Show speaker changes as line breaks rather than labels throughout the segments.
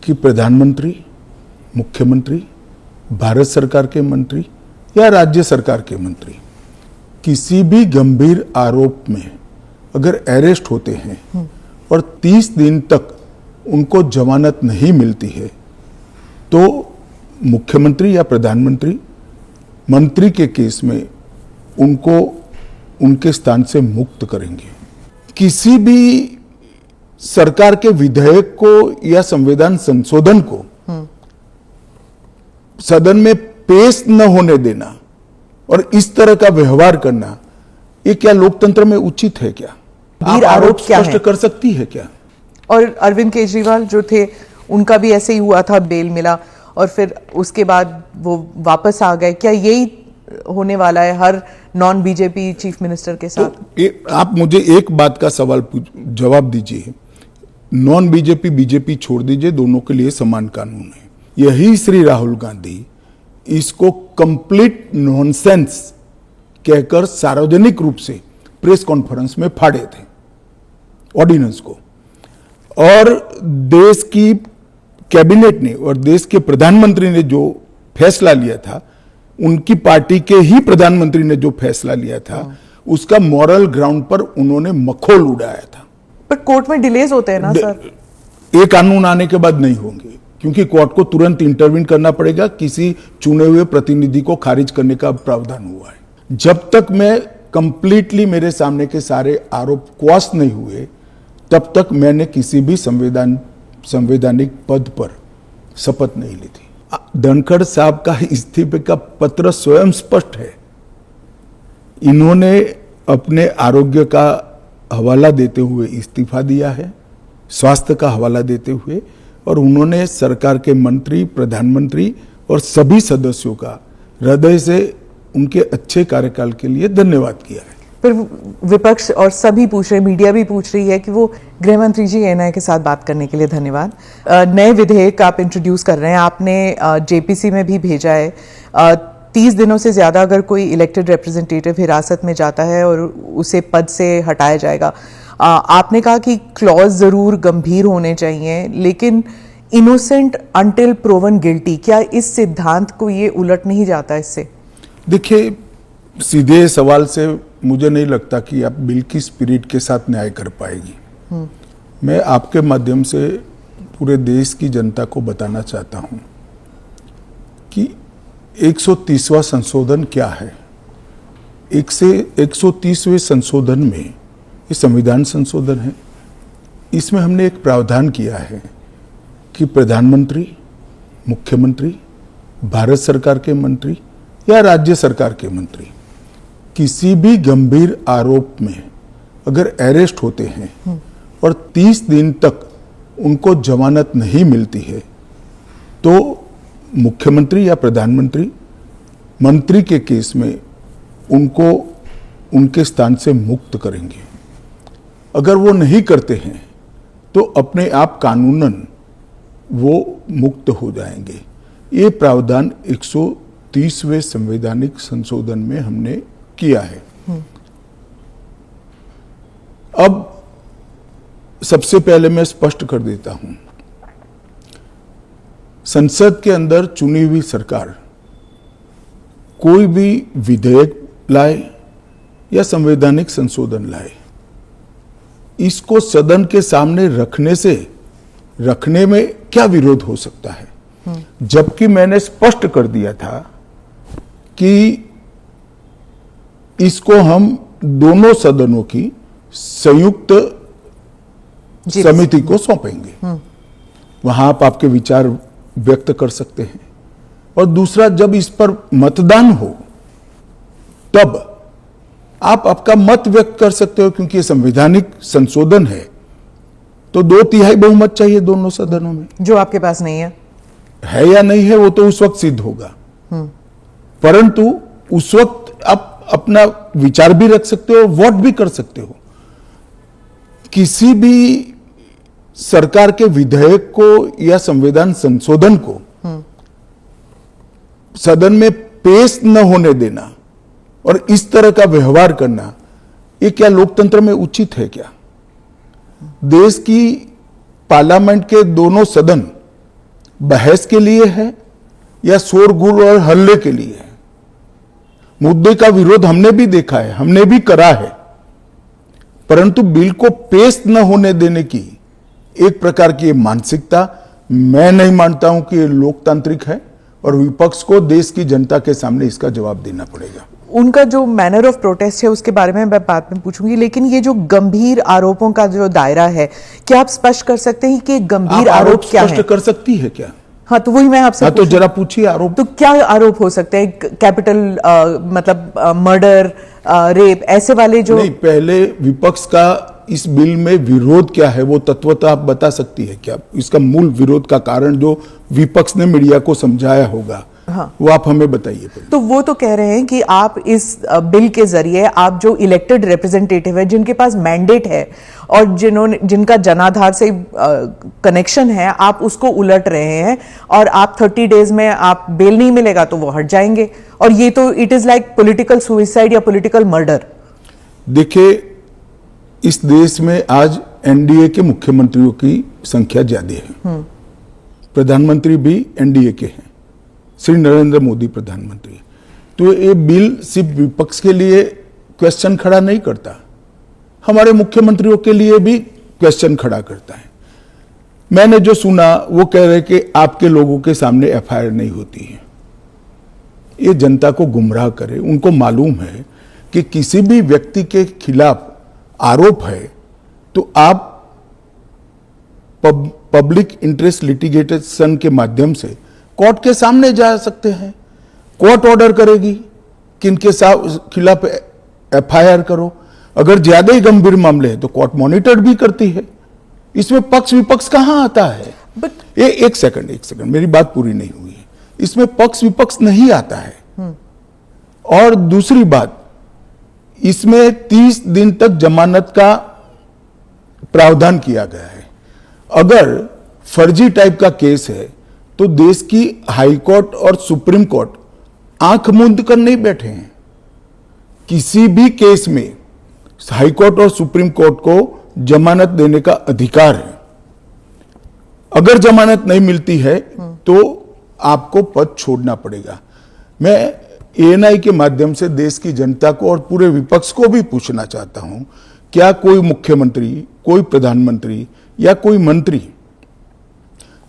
कि प्रधानमंत्री, मुख्यमंत्री, भारत सरकार के मंत्री या राज्य सरकार के मंत्री किसी भी गंभीर आरोप में अगर अरेस्ट होते हैं और 30 दिन तक उनको जमानत नहीं मिलती है तो मुख्यमंत्री या प्रधानमंत्री मंत्री के केस में उनको उनके स्थान से मुक्त करेंगे। किसी भी सरकार के विधेयक को या संविधान संशोधन को सदन में पेश न होने देना और इस तरह का व्यवहार करना, ये क्या लोकतंत्र में उचित है? क्या आप आरोप स्पष्ट कर सकती है क्या?
और अरविंद केजरीवाल जो थे उनका भी ऐसे ही हुआ था, बेल मिला और फिर उसके बाद वो वापस आ गए। क्या यही होने वाला है हर नॉन बीजेपी चीफ मिनिस्टर के साथ?
तो आप मुझे एक बात का सवाल जवाब दीजिए, नॉन बीजेपी बीजेपी छोड़ दीजिए, दोनों के लिए समान कानून है। यही श्री राहुल गांधी इसको कंप्लीट नॉनसेंस कहकर सार्वजनिक रूप से प्रेस कॉन्फ्रेंस में फाड़े थे ऑर्डिनेंस को, और देश की कैबिनेट ने और देश के प्रधानमंत्री ने जो फैसला लिया था, उनकी पार्टी के ही प्रधानमंत्री ने जो फैसला लिया था, उसका मॉरल ग्राउंड पर उन्होंने मखौल उड़ाया था।
पर कोर्ट में डिलेज होते हैं ना सर?
ये कानून आने के बाद नहीं होंगे, क्योंकि कोर्ट को तुरंत इंटरवीन करना पड़ेगा। किसी चुने हुए प्रतिनिधि को खारिज करने का प्रावधान हुआ है। जब तक मैं कंप्लीटली मेरे सामने के सारे आरोप क्वाश नहीं हुए, तब तक मैंने किसी भी संवैधानिक पद पर शपथ नहीं ली थी। धनखड़ साहब का इस्तीफे का पत्र स्वयं स्पष्ट है। इन्होंने अपने आरोग्य का हवाला देते हुए इस्तीफा दिया है, स्वास्थ्य का हवाला देते हुए, और उन्होंने सरकार के मंत्री, प्रधानमंत्री और सभी सदस्यों का हृदय से उनके अच्छे कार्यकाल के लिए धन्यवाद किया है।
फिर विपक्ष और सभी पूछ रहे, मीडिया भी पूछ रही है कि वो गृह मंत्री जी एनआई के साथ बात करने के लिए धन्यवाद। नए विधेयक आप इंट्रोड्यूस कर रहे हैं, आपने जेपीसी में भी भेजा है। 30 दिनों से ज्यादा अगर कोई इलेक्टेड रिप्रेजेंटेटिव हिरासत में जाता है और उसे पद से हटाया जाएगा। आपने कहा कि क्लॉज जरूर गंभीर होने चाहिए, लेकिन इनोसेंट अंटिल प्रूवन गिल्टी, क्या इस सिद्धांत को ये उलट नहीं जाता इससे?
देखिए, सीधे सवाल से मुझे नहीं लगता कि आप बिल की स्पिरिट के साथ न्याय कर पाएगी। मैं आपके माध्यम से पूरे देश की जनता को बताना चाहता हूं कि 130वां संशोधन क्या है। 130वें संशोधन में ये संविधान संशोधन है। इसमें हमने एक प्रावधान किया है कि प्रधानमंत्री, मुख्यमंत्री, भारत सरकार के मंत्री या राज्य सरकार के मंत्री किसी भी गंभीर आरोप में अगर अरेस्ट होते हैं और 30 दिन तक उनको जमानत नहीं मिलती है तो मुख्यमंत्री या प्रधानमंत्री मंत्री के केस में उनको उनके स्थान से मुक्त करेंगे। अगर वो नहीं करते हैं तो अपने आप कानूनन वो मुक्त हो जाएंगे। ये प्रावधान 130वें संवैधानिक संशोधन में हमने किया है। अब सबसे पहले मैं स्पष्ट कर देता हूं, संसद के अंदर चुनी हुई सरकार कोई भी विधेयक लाए या संवैधानिक संशोधन लाए, इसको सदन के सामने रखने में क्या विरोध हो सकता है? जबकि मैंने स्पष्ट कर दिया था कि इसको हम दोनों सदनों की संयुक्त समिति को सौंपेंगे। वहां आप आपके विचार व्यक्त कर सकते हैं। और दूसरा, जब इस पर मतदान हो तब आप आपका मत व्यक्त कर सकते हो, क्योंकि ये संवैधानिक संशोधन है तो 2/3 बहुमत चाहिए दोनों सदनों में,
जो आपके पास नहीं है
या नहीं है वो तो उस वक्त सिद्ध होगा। परंतु उस वक्त आप अपना विचार भी रख सकते हो, वोट भी कर सकते हो। किसी भी सरकार के विधेयक को या संविधान संशोधन को सदन में पेश न होने देना और इस तरह का व्यवहार करना, ये क्या लोकतंत्र में उचित है? क्या देश की पार्लियामेंट के दोनों सदन बहस के लिए है या शोरगुल और हल्ले के लिए है? मुद्दे का विरोध हमने भी देखा है, हमने भी करा है, परंतु बिल को पेश न होने देने की एक प्रकार की मानसिकता मैं नहीं मानता हूं कि ये लोकतांत्रिक है और विपक्ष को देश की जनता के सामने इसका जवाब देना पड़ेगा।
उनका जो मैनर ऑफ प्रोटेस्ट है उसके बारे में मैं बाद में पूछूंगी, लेकिन ये जो गंभीर आरोपों का जो दायरा है, क्या आप स्पष्ट कर सकते हैं कि गंभीर आरोप क्या है?
स्पष्ट कर सकती है क्या?
हाँ, तो वही मैं आपसे
हाँ, तो जरा पूछिए आरोप।
तो क्या आरोप हो सकते हैं? कैपिटल मतलब मर्डर, रेप, ऐसे वाले जो
नहीं, पहले विपक्ष का इस बिल में विरोध क्या है वो तत्वतः आप बता सकती है क्या? इसका मूल विरोध का कारण जो विपक्ष ने मीडिया को समझाया होगा, हाँ, वो आप हमें बताइए।
तो वो तो कह रहे हैं कि आप इस बिल के जरिए आप जो इलेक्टेड रिप्रेजेंटेटिव है, जिनके पास मैंडेट है और जिनका जनाधार से कनेक्शन है, आप उसको उलट रहे हैं और आप 30 डेज में आप बेल नहीं मिलेगा तो वो हट जाएंगे, और ये तो it is like political suicide या पॉलिटिकल मर्डर।
देखिए, इस देश में आज एनडीए के मुख्यमंत्रियों की संख्या ज्यादा है, प्रधानमंत्री भी एनडीए के हैं, श्री नरेंद्र मोदी प्रधानमंत्री। तो ये बिल सिर्फ विपक्ष के लिए क्वेश्चन खड़ा नहीं करता, हमारे मुख्यमंत्रियों के लिए भी क्वेश्चन खड़ा करता है। मैंने जो सुना वो कह रहे कि आपके लोगों के सामने एफआईआर नहीं होती है। ये जनता को गुमराह करे। उनको मालूम है कि किसी भी व्यक्ति के खिलाफ आरोप है तो आप पब्लिक इंटरेस्ट लिटिगेशन के माध्यम से कोर्ट के सामने जा सकते हैं। कोर्ट ऑर्डर करेगी कि इनके खिलाफ एफआईआर करो। अगर ज्यादा ही गंभीर मामले हैं तो कोर्ट मॉनिटर भी करती है। इसमें पक्ष विपक्ष कहां आता है? एक सेकंड, मेरी बात पूरी नहीं हुई है। इसमें पक्ष विपक्ष नहीं आता है। और दूसरी बात, इसमें 30 दिन तक जमानत का प्रावधान किया गया है। अगर फर्जी टाइप का केस है तो देश की हाई कोर्ट और सुप्रीम कोर्ट आंख मूंद कर नहीं बैठे हैं। किसी भी केस में हाई कोर्ट और सुप्रीम कोर्ट को जमानत देने का अधिकार है। अगर जमानत नहीं मिलती है तो आपको पद छोड़ना पड़ेगा। मैं एएनआई के माध्यम से देश की जनता को और पूरे विपक्ष को भी पूछना चाहता हूं, क्या कोई मुख्यमंत्री, कोई प्रधानमंत्री या कोई मंत्री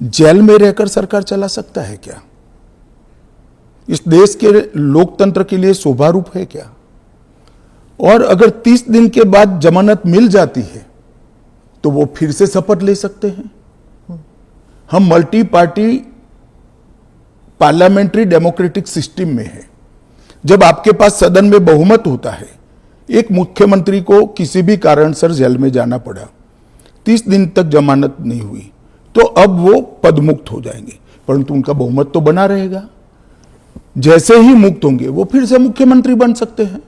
जेल में रहकर सरकार चला सकता है क्या? इस देश के लोकतंत्र के लिए शोभा रूप है क्या? और अगर 30 दिन के बाद जमानत मिल जाती है तो वो फिर से शपथ ले सकते हैं। हम multi party parliamentary democratic system में है। जब आपके पास सदन में बहुमत होता है, एक मुख्यमंत्री को किसी भी कारणसर जेल में जाना पड़ा, 30 दिन तक जमानत नहीं हुई, तो अब वो पदमुक्त हो जाएंगे, परंतु उनका बहुमत तो बना रहेगा। जैसे ही मुक्त होंगे वो फिर से मुख्यमंत्री बन सकते हैं।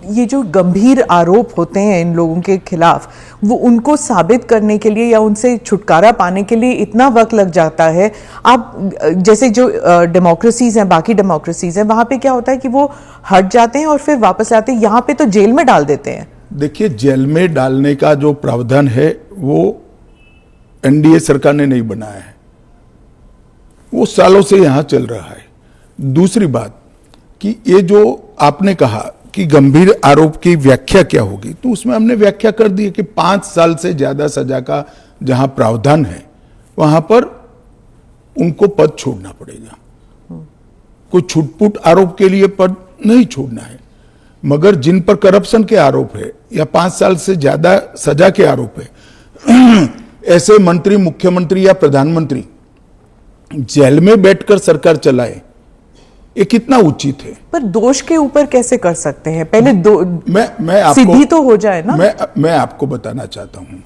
ये जो गंभीर आरोप होते हैं इन लोगों के खिलाफ, वो उनको साबित करने के लिए या उनसे छुटकारा पाने के लिए इतना वक्त लग जाता है। आप जैसे जो डेमोक्रेसीज हैं, बाकी डेमोक्रेसीज हैं, वहां पे क्या होता है कि वो हट जाते हैं और फिर वापस आते हैं। यहाँ पे तो जेल में डाल देते हैं।
देखिए, जेल में डालने का जो प्रावधान है वो एनडीए सरकार ने नहीं बनाया है, वो सालों से यहां चल रहा है। दूसरी बात कि ये जो आपने कहा कि गंभीर आरोप की व्याख्या क्या होगी, तो उसमें हमने व्याख्या कर दी है कि 5 साल से ज्यादा सजा का जहां प्रावधान है वहां पर उनको पद छोड़ना पड़ेगा। कोई छुटपुट आरोप के लिए पद नहीं छोड़ना है, मगर जिन पर करप्शन के आरोप है या 5 साल से ज्यादा सजा के आरोप है, ऐसे मंत्री, मुख्यमंत्री या प्रधानमंत्री जेल में बैठकर सरकार चलाए, ये कितना उचित है?
पर दोष के ऊपर कैसे कर सकते हैं? पहले
मैं आपको
सिद्धि तो हो जाए ना।
मैं आपको बताना चाहता हूं,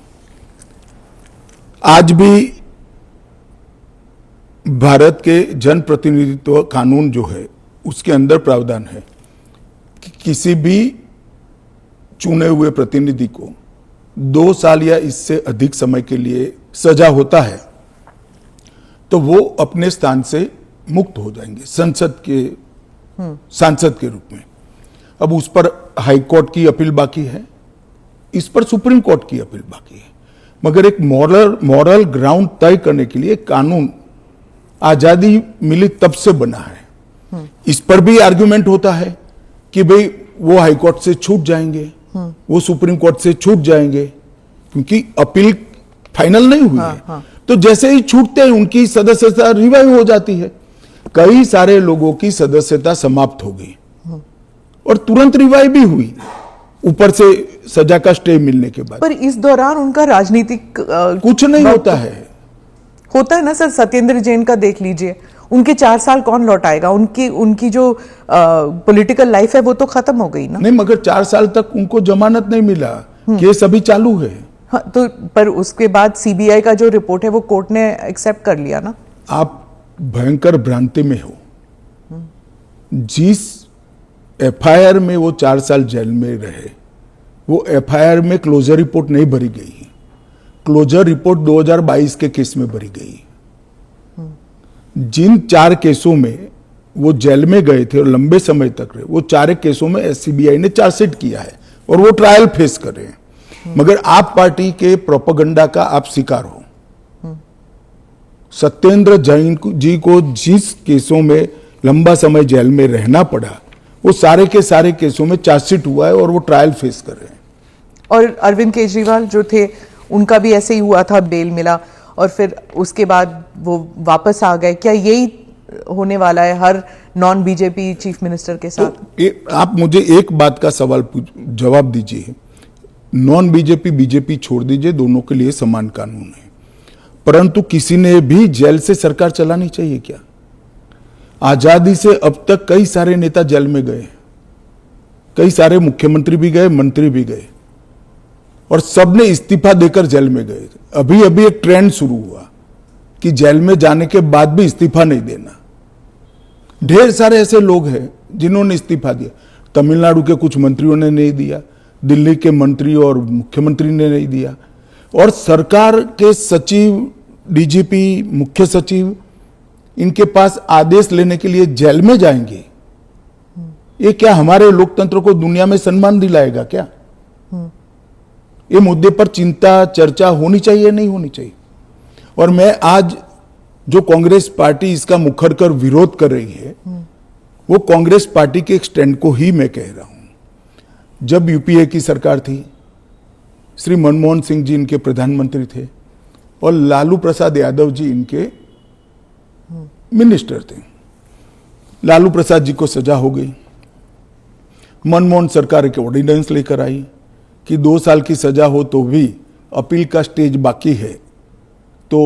आज भी भारत के जन प्रतिनिधित्व कानून जो है उसके अंदर प्रावधान है कि किसी भी चुने हुए प्रतिनिधि को 2 साल या इससे अधिक समय के लिए सजा होता है तो वो अपने स्थान से मुक्त हो जाएंगे सांसद के रूप में। अब उस पर हाई कोर्ट की अपील बाकी है, इस पर सुप्रीम कोर्ट की अपील बाकी है, मगर एक मॉरल ग्राउंड तय करने के लिए कानून आजादी मिली तब से बना है। इस पर भी आर्गुमेंट होता है कि भाई वो हाई कोर्ट से छूट जाएंगे, वो सुप्रीम कोर्ट से छूट जाएंगे, क्योंकि अपील फाइनल नहीं हुई है। तो जैसे ही छूटते हैं उनकी सदस्यता रिवाइव हो जाती है। कई सारे लोगों की सदस्यता समाप्त हो गई और तुरंत रिवाइव भी हुई, ऊपर से सजा का स्टे मिलने के बाद।
पर इस दौरान उनका राजनीतिक
कुछ नहीं होता है
ना सर। सत्येंद्र जैन का देख लीजिए, उनके 4 साल कौन लौटाएगा? उनकी जो पॉलिटिकल लाइफ है वो तो खत्म हो गई ना।
नहीं, मगर 4 साल तक उनको जमानत नहीं मिला, केस अभी चालू है।
हाँ, तो पर उसके बाद सीबीआई का जो रिपोर्ट है वो कोर्ट ने एक्सेप्ट कर लिया ना।
आप भयंकर भ्रांति में हो। जिस एफआईआर में वो 4 साल जेल में रहे, वो एफआईआर में क्लोजर रिपोर्ट नहीं भरी गई। क्लोजर रिपोर्ट 2022 के केस में भरी गई। जिन 4 केसों में वो जेल में गए थे और लंबे समय तक रहे, वो 4 केसों में सीबीआई ने चार्जशीट किया है और वो ट्रायल फेस कर रहे हैं। मगर आप पार्टी के प्रोपेगेंडा का आप शिकार हो। सत्येंद्र जैन जी को जिस केसों में लंबा समय जेल में रहना पड़ा, वो सारे के सारे केसों में चार्जशीट हुआ है और वो ट्रायल फेस कर रहे हैं।
और अरविंद केजरीवाल जो थे, उनका भी ऐसे ही हुआ था, बेल मिला और फिर उसके बाद वो वापस आ गए। क्या यही होने वाला है हर नॉन बीजेपी चीफ मिनिस्टर के साथ?
तो आप मुझे एक बात का सवाल जवाब दीजिए। नॉन बीजेपी बीजेपी छोड़ दीजिए, दोनों के लिए समान कानून है, परंतु किसी ने भी जेल से सरकार चलानी चाहिए क्या? आजादी से अब तक कई सारे नेता जेल में गए, कई सारे मुख्यमंत्री भी गए, मंत्री भी गए, और सबने इस्तीफा देकर जेल में गए। अभी अभी एक ट्रेंड शुरू हुआ कि जेल में जाने के बाद भी इस्तीफा नहीं देना। ढेर सारे ऐसे लोग हैं जिन्होंने इस्तीफा दिया। तमिलनाडु के कुछ मंत्रियों ने नहीं दिया, दिल्ली के मंत्री और मुख्यमंत्री ने नहीं दिया, और सरकार के सचिव, डीजीपी, मुख्य सचिव इनके पास आदेश लेने के लिए जेल में जाएंगे। ये क्या हमारे लोकतंत्र को दुनिया में सम्मान दिलाएगा क्या? ये मुद्दे पर चिंता, चर्चा होनी चाहिए, नहीं होनी चाहिए। और मैं आज जो कांग्रेस पार्टी इसका मुखर कर विरोध कर रही है, वो कांग्रेस पार्टी के एक स्टैंड को ही मैं कह रहा हूं। जब यूपीए की सरकार थी, श्री मनमोहन सिंह जी इनके प्रधानमंत्री थे और लालू प्रसाद यादव जी इनके मिनिस्टर थे। लालू प्रसाद जी को सजा हो गई। मनमोहन सरकार एक ऑर्डिनेंस लेकर आई कि 2 साल की सजा हो तो भी अपील का स्टेज बाकी है तो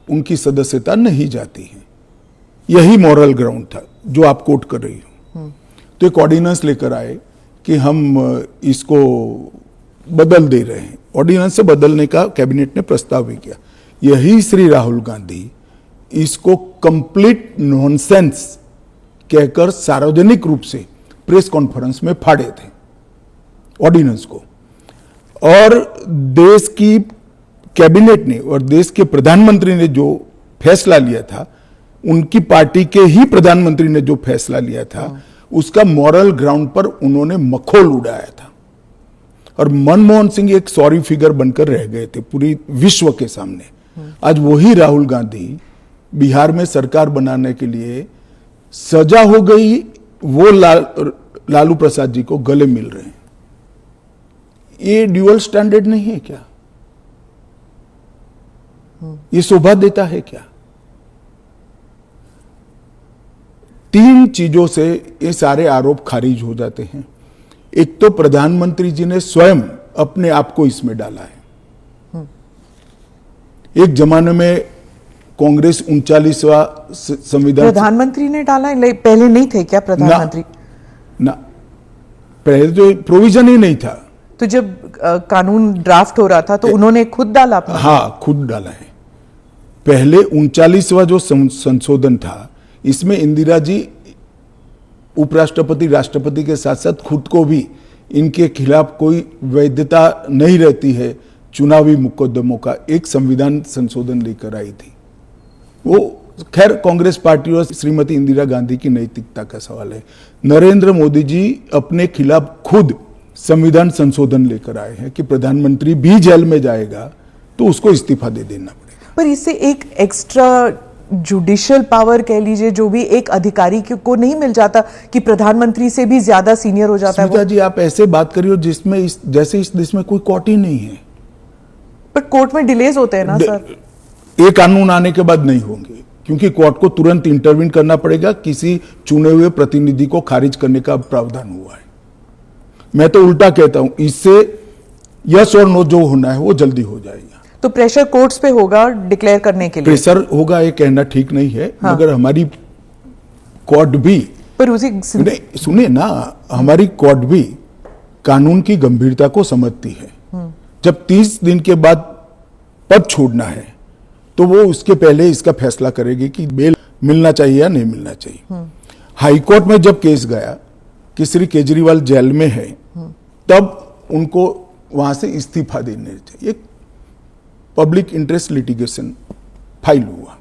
उनकी सदस्यता नहीं जाती है। यही मॉरल ग्राउंड था जो आप कोट कर रही हो। तो एक ऑर्डिनेंस लेकर आए कि हम इसको बदल दे रहे हैं। ऑर्डिनेंस से बदलने का कैबिनेट ने प्रस्ताव भी किया। यही श्री राहुल गांधी इसको कंप्लीट नॉनसेंस कहकर सार्वजनिक रूप से प्रेस कॉन्फ्रेंस में फाड़े थे ऑर्डिनेंस को। और देश की कैबिनेट ने और देश के प्रधानमंत्री ने जो फैसला लिया था, उनकी पार्टी के ही प्रधानमंत्री ने जो फैसला लिया था, उसका मॉरल ग्राउंड पर उन्होंने मखौल उड़ाया था। और मनमोहन सिंह एक सॉरी फिगर बनकर रह गए थे पूरी विश्व के सामने। आज वही राहुल गांधी बिहार में सरकार बनाने के लिए सजा हो गई, वो लालू प्रसाद जी को गले मिल रहे हैं। ये ड्यूअल स्टैंडर्ड नहीं है क्या? ये शोभा देता है क्या? 3 चीजों से ये सारे आरोप खारिज हो जाते हैं। एक तो प्रधानमंत्री जी ने स्वयं अपने आप को इसमें डाला है। एक जमाने में कांग्रेस 39वां संविधान,
प्रधानमंत्री ने डाला है, पहले नहीं थे क्या प्रधानमंत्री?
ना, पहले तो प्रोविजन ही नहीं था।
तो जब कानून ड्राफ्ट हो रहा था तो उन्होंने खुद डाला अपना?
हाँ, खुद डाला है। पहले 39वां जो संशोधन था, इसमें इंदिरा जी उपराष्ट्रपति, राष्ट्रपति के साथ साथ खुद को भी इनके खिलाफ कोई वैधता नहीं रहती है चुनावी मुकदमों का एक संविधान संशोधन लेकर आई थी। वो खैर कांग्रेस पार्टी और श्रीमती इंदिरा गांधी की नैतिकता का सवाल है। नरेंद्र मोदी जी अपने खिलाफ खुद संविधान संशोधन लेकर आए हैं कि प्रधानमंत्री भी जेल में जाएगा तो उसको इस्तीफा दे देना पड़ेगा।
पर इससे एक एक्स्ट्रा जुडिशियल पावर कह लीजिए, जो भी एक अधिकारी को नहीं मिल जाता कि प्रधानमंत्री से भी ज्यादा सीनियर हो जाता है
स्मिता जी, आप ऐसे बात करिए जिसमें जैसे इस देश में कोई कोर्ट ही नहीं है।
पर कोर्ट में डिलेज होते हैं ना सर।
ये कानून आने के बाद नहीं होंगे, क्योंकि कोर्ट को तुरंत इंटरवीन करना पड़ेगा, किसी चुने हुए प्रतिनिधि को खारिज करने का प्रावधान हुआ है। मैं तो उल्टा कहता हूं, इससे यस और नो जो होना है वो जल्दी हो जाएगा।
तो प्रेशर कोर्ट्स पे होगा डिक्लेयर करने के लिए?
प्रेशर होगा ये कहना ठीक नहीं है, हाँ। मगर हमारी कोर्ट भी,
पर उसी
सुनिए ना, हमारी कोर्ट भी कानून की गंभीरता को समझती है। जब 30 दिन के बाद पद छोड़ना है तो वो उसके पहले इसका फैसला करेगी कि बेल मिलना चाहिए या नहीं मिलना चाहिए। हाईकोर्ट में जब केस गया कि श्री केजरीवाल जेल में है, तब उनको वहां से इस्तीफा देने चाहिए। पब्लिक इंटरेस्ट लिटिगेशन फाइल हुआ।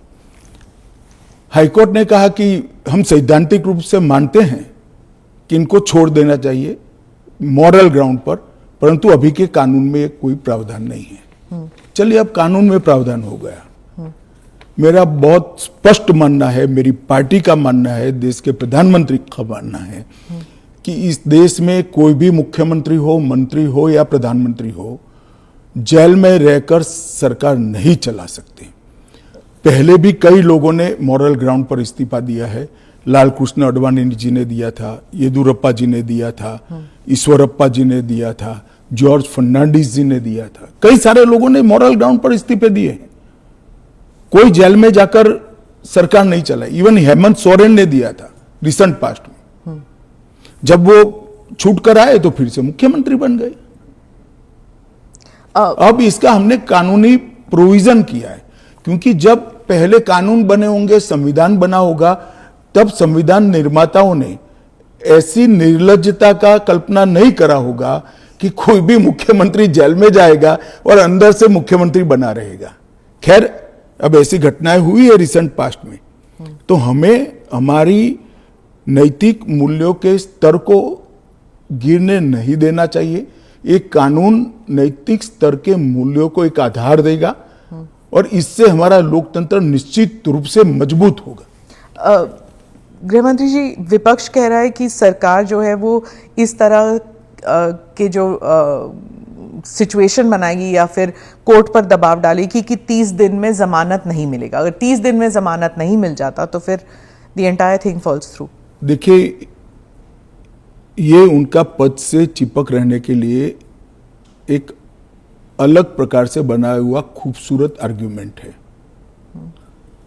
हाईकोर्ट ने कहा कि हम सैद्धांतिक रूप से मानते हैं कि इनको छोड़ देना चाहिए मॉरल ग्राउंड पर, परंतु अभी के कानून में कोई प्रावधान नहीं है। चलिए, अब कानून में प्रावधान हो गया। मेरा बहुत स्पष्ट मानना है, मेरी पार्टी का मानना है, देश के प्रधानमंत्री का मानना है कि इस देश में कोई भी मुख्यमंत्री हो, मंत्री हो या प्रधानमंत्री हो, जेल में रहकर सरकार नहीं चला सकते। पहले भी कई लोगों ने मॉरल ग्राउंड पर इस्तीफा दिया है। लाल कृष्ण आडवाणी जी ने दिया था, येदुरप्पा जी ने दिया था, ईश्वरप्पा जी ने दिया था, जॉर्ज फर्नांडिस जी ने दिया था। कई सारे लोगों ने मॉरल ग्राउंड पर इस्तीफे दिए। कोई जेल में जाकर सरकार नहीं चलाई। इवन हेमंत सोरेन ने दिया था रिसेंट पास्ट में। जब वो छूट कर आए तो फिर से मुख्यमंत्री बन गए। अब इसका हमने कानूनी प्रोविजन किया है, क्योंकि जब पहले कानून बने होंगे, संविधान बना होगा, तब संविधान निर्माताओं ने ऐसी निर्लज्जता का कल्पना नहीं करा होगा कि कोई भी मुख्यमंत्री जेल में जाएगा और अंदर से मुख्यमंत्री बना रहेगा। खैर, अब ऐसी घटनाएं हुई है रिसेंट पास्ट में, तो हमें हमारी नैतिक मूल्यों के स्तर को गिरने नहीं देना चाहिए। एक कानून नैतिक स्तर के मूल्यों को एक आधार देगा और इससे हमारा लोकतंत्र निश्चित रूप से मजबूत होगा।
गृहमंत्री जी, विपक्ष कह रहा है कि सरकार जो है वो इस तरह के जो सिचुएशन बनाएगी या फिर कोर्ट पर दबाव डालेगी कि 30 दिन में जमानत नहीं मिलेगा। अगर 30 दिन में जमानत नहीं मिल जाता तो फिर the entire thing falls through.
देखिए, ये उनका पद से चिपक रहने के लिए एक अलग प्रकार से बनाया हुआ खूबसूरत आर्ग्यूमेंट है।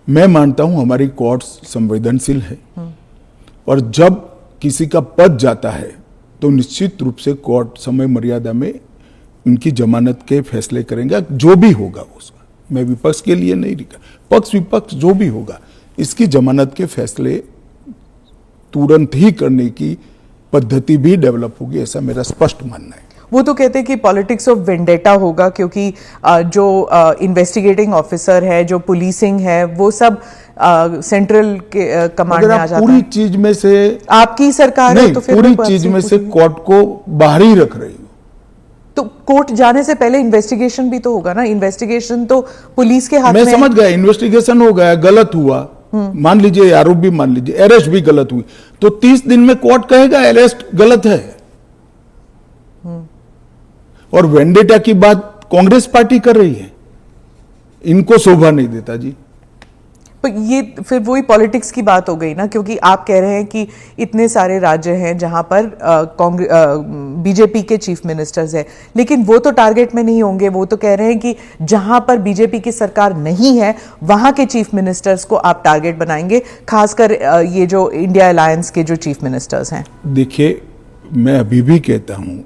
मैं मानता हूं हमारी कोर्ट्स संवेदनशील है और जब किसी का पद जाता है तो निश्चित रूप से कोर्ट समय मर्यादा में उनकी जमानत के फैसले करेंगे, जो भी होगा उसका। मैं विपक्ष के लिए नहीं लिखा, पक्ष विपक्ष जो भी होगा, इसकी जमानत के फैसले तुरंत ही करने की पद्धति भी डेवलप होगी, ऐसा मेरा स्पष्ट मानना है।
वो तो कहते हैं कि पॉलिटिक्स ऑफ वेंडेटा होगा, क्योंकि जो इन्वेस्टिगेटिंग ऑफिसर है, जो पुलिसिंग है, वो सब सेंट्रल के कमांड में आ जाता है।
पूरी चीज में से
आपकी सरकार है तो फिर
पूरी चीज में से कोर्ट को बाहर ही रख रही हो।
तो कोर्ट जाने से पहले इन्वेस्टिगेशन भी तो होगा ना। इन्वेस्टिगेशन तो पुलिस के हाथ में।
मैं समझ गया, इन्वेस्टिगेशन हो गया, गलत हुआ, मान लीजिए आरोप भी मान लीजिए, अरेस्ट भी गलत हुई, तो 30 दिन में कोर्ट कहेगा अरेस्ट गलत है। और वेंडेटा की बात कांग्रेस पार्टी कर रही है, इनको शोभा नहीं देता जी।
पर ये फिर वही पॉलिटिक्स की बात हो गई ना, क्योंकि आप कह रहे हैं कि इतने सारे राज्य हैं जहां पर बीजेपी के चीफ मिनिस्टर्स हैं, लेकिन वो तो टारगेट में नहीं होंगे। वो तो कह रहे हैं कि जहां पर बीजेपी की सरकार नहीं है वहां के चीफ मिनिस्टर्स को आप टारगेट बनाएंगे, खासकर ये जो इंडिया अलायंस के जो चीफ मिनिस्टर्स हैं।
देखिए, मैं अभी भी कहता हूं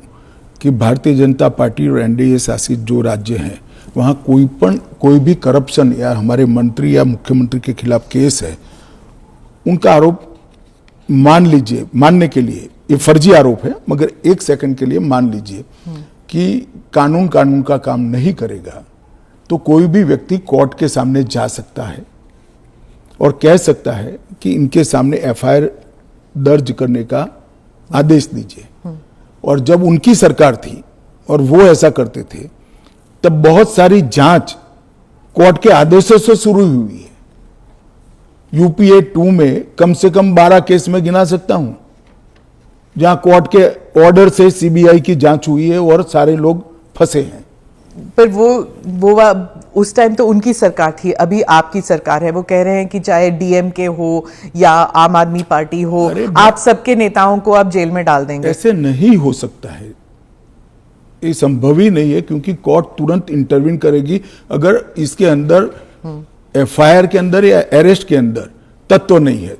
कि भारतीय जनता पार्टी और एनडीए शासित जो राज्य हैं वहाँ कोई भी करप्शन या हमारे मंत्री या मुख्यमंत्री के खिलाफ केस है, उनका आरोप मान लीजिए, मानने के लिए ये फर्जी आरोप है, मगर एक सेकंड के लिए मान लीजिए कि कानून का काम नहीं करेगा, तो कोई भी व्यक्ति कोर्ट के सामने जा सकता है और कह सकता है कि इनके सामने एफआईआर दर्ज करने का आदेश दीजिए। और जब उनकी सरकार थी और वो ऐसा करते थे, तब बहुत सारी जांच कोर्ट के आदेशों से शुरू हुई है। यूपीए 2 में कम से कम 12 केस में गिना सकता हूं, जहां कोर्ट के ऑर्डर से सीबीआई की जांच हुई है और सारे लोग फंसे हैं।
पर वो उस टाइम तो उनकी सरकार थी, अभी आपकी सरकार है। वो कह रहे हैं कि चाहे डीएमके हो या आम आदमी पार्टी हो, आप सबके नेताओं को आप जेल में डाल देंगे।
ऐसे नहीं हो सकता है, ये संभव ही नहीं है, क्योंकि कोर्ट तुरंत इंटरवीन करेगी अगर इसके अंदर एफआईआर के अंदर या अरेस्ट के अंदर तत्व नहीं है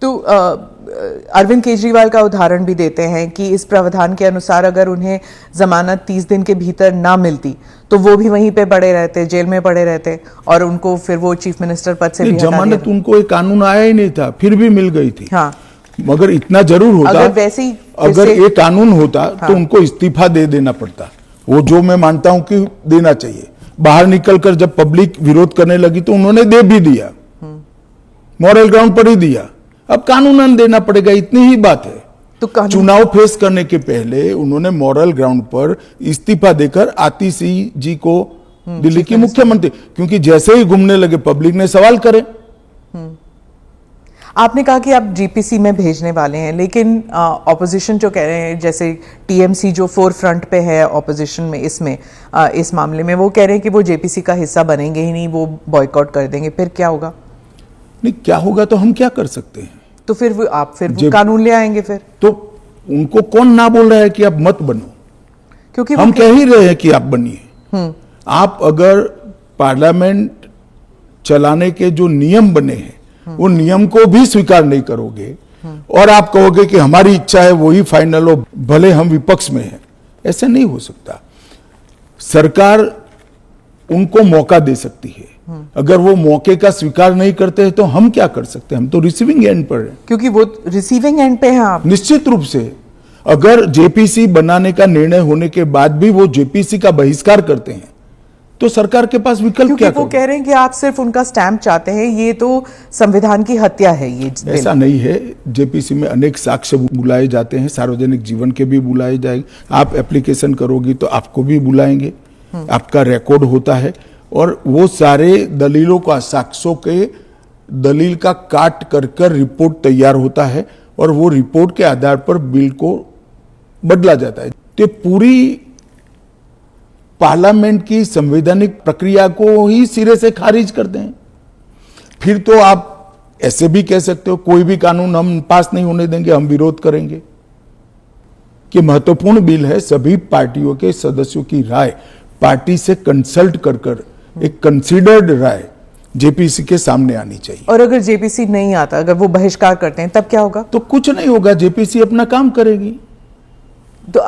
तो
अरविंद केजरीवाल का उदाहरण भी देते हैं कि इस प्रावधान के अनुसार अगर उन्हें जमानत 30 दिन के भीतर ना मिलती तो वो भी वहीं पे पड़े रहते, जेल में पड़े रहते, और उनको फिर वो चीफ मिनिस्टर पद से भी हटा दिया।
जमानत उनको एक कानून आया ही नहीं था, फिर भी मिल गई थी।
हाँ,
मगर इतना जरूर होता,
अगर वैसे ही
अगर ये कानून होता तो उनको इस्तीफा दे देना पड़ता, वो जो मैं मानता हूं कि देना चाहिए। बाहर निकलकर जब पब्लिक विरोध करने लगी तो उन्होंने दे भी दिया, मॉरल ग्राउंड पर ही दिया। अब कानूनन देना पड़ेगा, इतनी ही बात है।
तो
चुनाव फेस करने के पहले उन्होंने मॉरल ग्राउंड पर इस्तीफा देकर आतिशी जी को दिल्ली की मुख्यमंत्री, क्योंकि जैसे ही घूमने लगे पब्लिक ने सवाल करे।
आपने कहा कि आप जीपीसी में भेजने वाले हैं, लेकिन ऑपोजिशन जो कह रहे हैं, जैसे टीएमसी जो फोर फ्रंट पे है ऑपोजिशन में, इस मामले में वो कह रहे हैं कि वो जेपीसी का हिस्सा बनेंगे ही नहीं, वो बॉयकॉट कर देंगे। फिर क्या होगा?
नहीं, क्या होगा तो हम क्या कर सकते हैं?
तो फिर वो कानून ले आएंगे फिर?
तो उनको कौन ना बोल रहा है कि आप मत बनो,
क्योंकि
हम कह ही रहे हैं कि आप बनिए। आप अगर पार्लियामेंट चलाने के जो नियम बने हैं वो नियम को भी स्वीकार नहीं करोगे और आप कहोगे कि हमारी इच्छा है वही फाइनल हो, भले हम विपक्ष में हैं, ऐसे नहीं हो सकता। सरकार उनको मौका दे सकती है, अगर वो मौके का स्वीकार नहीं करते हैं तो हम क्या कर सकते हैं? हम तो रिसीविंग एंड पर हैं।
क्योंकि वो रिसीविंग एंड पे हैं आप।
निश्चित रूप से अगर जेपीसी बनाने का निर्णय होने के बाद भी वो जेपीसी का बहिष्कार करते हैं तो सरकार के पास विकल्प क्या?
वो कह रहे हैं कि आप सिर्फ उनका स्टैंप चाहते हैं, ये तो संविधान की हत्या है। ये
ऐसा नहीं है। जेपीसी में अनेक साक्ष्य बुलाए जाते हैं, सार्वजनिक जीवन के भी बुलाए जाएंगे। आप एप्लीकेशन करोगी तो आपको भी बुलाएंगे, आपका रिकॉर्ड होता है और वो सारे दलीलों का, साक्ष्यों के दलील का काट कर रिपोर्ट तैयार होता है और वो रिपोर्ट के आधार पर बिल को बदला जाता है। तो पूरी पार्लियामेंट की संवैधानिक प्रक्रिया को ही सिरे से खारिज करते हैं। फिर तो आप ऐसे भी कह सकते हो कोई भी कानून हम पास नहीं होने देंगे, हम विरोध करेंगे। कि महत्वपूर्ण बिल है, सभी पार्टियों के सदस्यों की राय पार्टी से कंसल्ट कर एक कंसीडर्ड राय जेपीसी के सामने आनी चाहिए।
और अगर जेपीसी नहीं आता, अगर वो बहिष्कार करते हैं, तब क्या होगा?
तो कुछ नहीं होगा, जेपीसी अपना काम करेगी।
तो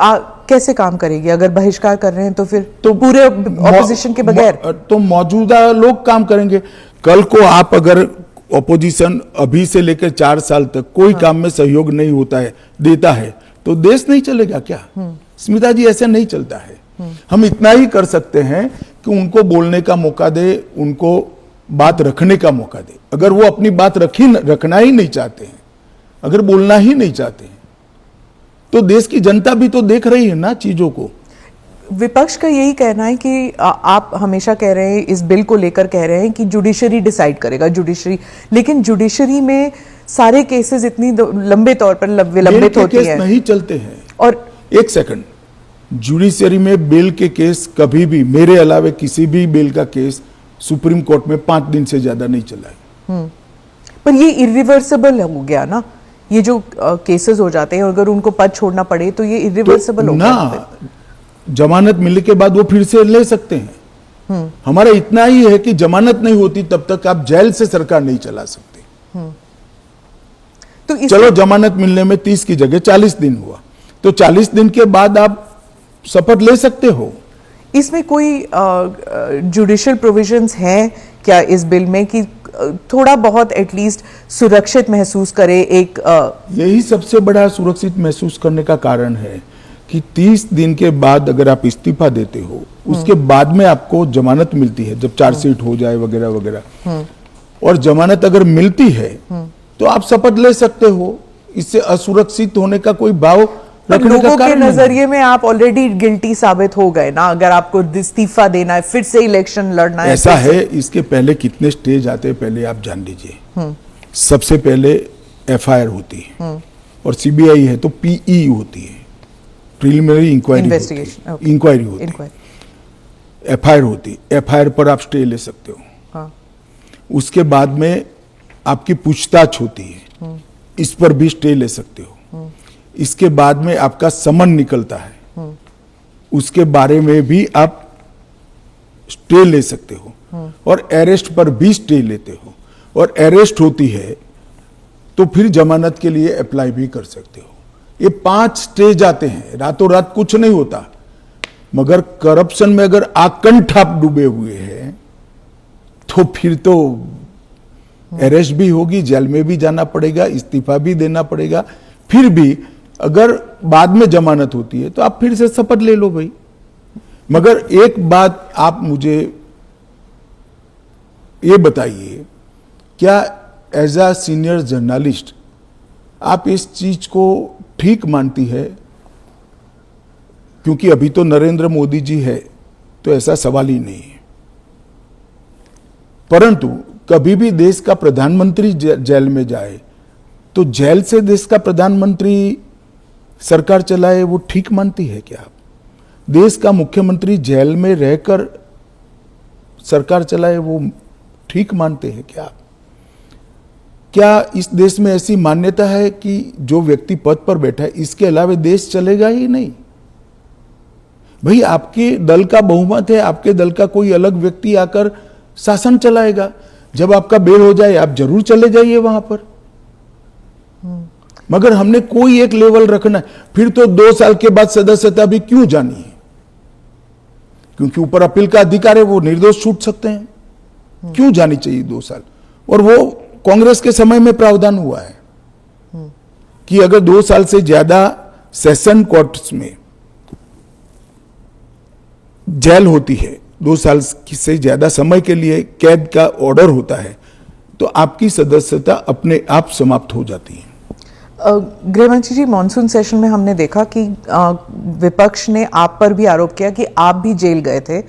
कैसे काम करेगी? अगर बहिष्कार कर रहे हैं तो फिर तो पूरे ऑपोजिशन के बगैर
तो मौजूदा लोग काम करेंगे। कल को आप अगर ऑपोजिशन अभी से लेकर 4 साल तक कोई काम में सहयोग नहीं होता है, देता है, तो देश नहीं चलेगा क्या? स्मिता जी, ऐसे नहीं चलता है। हम इतना ही कर सकते हैं कि उनको बोलने का मौका दे, उनको बात रखने का मौका दे। अगर वो अपनी बात रखना ही नहीं चाहते हैं, अगर बोलना ही नहीं चाहते हैं, तो देश की जनता भी तो देख रही है ना चीजों को।
विपक्ष का यही कहना है कि आप हमेशा कह रहे हैं, इस बिल को लेकर कह रहे हैं कि जुडिशरी डिसाइड करेगा, जुडिशरी, लेकिन जुडिशरी में सारे केसेस इतनी लंबे तौर पर विलंबित होती है,
नहीं चलते हैं।
और
एक सेकंड, जुडिशरी में बिल के केस कभी भी, मेरे अलावे किसी भी बिल का केस सुप्रीम कोर्ट में 5 दिन से ज्यादा नहीं चला है।
पर ये इरिवर्सिबल हो गया ना, ये जो केसेस हो जाते हैं, अगर उनको पद छोड़ना पड़े तो ये इरिवर्सिबल हो गया ना।
जमानत मिलने के बाद वो फिर से ले सकते हैं। हमारा इतना ही है कि जमानत नहीं होती तब तक आप जेल से सरकार नहीं चला सकते। तो चलो, जमानत मिलने में 30 की जगह 40 दिन हुआ, तो 40 दिन के बाद आप शपथ ले सकते हो।
इसमें कोई जुडिशियल प्रोविजंस हैं क्या इस बिल में कि थोड़ा बहुत एटलीस्ट सुरक्षित महसूस करे?
यही सबसे बड़ा सुरक्षित महसूस करने का कारण है कि 30 दिन के बाद अगर आप इस्तीफा देते हो, उसके बाद में आपको जमानत मिलती है, जब चार्जशीट हो जाए वगैरह वगैरह, और जमानत अगर मिलती है तो आप शपथ ले सकते हो। इससे असुरक्षित होने का कोई भाव रखने का
लोगों के
कारण नहीं है।
नजरिए में आप ऑलरेडी गिल्टी साबित हो गए ना, अगर आपको इस्तीफा देना है, फिर से इलेक्शन लड़ना है।
ऐसा है, इसके पहले कितने स्टेज आते हैं पहले आप जान लीजिए। सबसे पहले एफआईआर होती है और सीबीआई है तो पीई होती है, preliminary inquiry
Investigation, okay.
Inquiry होती है,
Inquiry,
एफआईआर होती है। एफआईआर पर आप स्टे ले सकते हो।
हाँ,
उसके बाद में आपकी पूछताछ होती है, इस पर भी स्टे ले सकते हो। इसके बाद में आपका समन निकलता है, उसके बारे में भी आप स्टे ले सकते हो। और अरेस्ट पर भी स्टे लेते हो, और अरेस्ट होती है तो फिर जमानत के लिए अप्लाई भी कर सकते हो। ये 5 स्टेज आते हैं, रातों रात कुछ नहीं होता। मगर करप्शन में अगर आकंठ आप डूबे हुए हैं तो फिर तो अरेस्ट भी होगी, जेल में भी जाना पड़ेगा, इस्तीफा भी देना पड़ेगा। फिर भी अगर बाद में जमानत होती है तो आप फिर से शपथ ले लो भाई। मगर एक बात आप मुझे ये बताइए, क्या एज अ सीनियर जर्नलिस्ट आप इस चीज को ठीक मानती है? क्योंकि अभी तो नरेंद्र मोदी जी है तो ऐसा सवाल ही नहीं है, परंतु कभी भी देश का प्रधानमंत्री जेल में जाए तो जेल से देश का प्रधानमंत्री सरकार चलाए, वो ठीक मानती है क्या आप? देश का मुख्यमंत्री जेल में रहकर सरकार चलाए, वो ठीक मानते हैं क्या आप? क्या इस देश में ऐसी मान्यता है कि जो व्यक्ति पद पर बैठा है इसके अलावा देश चलेगा ही नहीं? भाई, आपके दल का बहुमत है, आपके दल का कोई अलग व्यक्ति आकर शासन चलाएगा। जब आपका बेल हो जाए आप जरूर चले जाइए वहां पर। मगर हमने कोई एक लेवल रखना है। फिर तो 2 साल के बाद सदस्यता भी क्यों जानी है? क्योंकि ऊपर अपील का अधिकार है, वो निर्दोष छूट सकते हैं। क्यों जानी चाहिए 2 साल? और वो कांग्रेस के समय में प्रावधान हुआ है कि अगर 2 साल से ज्यादा सेशन कोर्ट्स में जेल होती है, 2 साल से ज्यादा समय के लिए कैद का ऑर्डर होता है, तो आपकी सदस्यता अपने आप समाप्त हो जाती है।
गृहमंत्री जी, मॉनसून सेशन में हमने देखा कि विपक्ष ने आप पर भी आरोप किया कि आप भी जेल गए थे,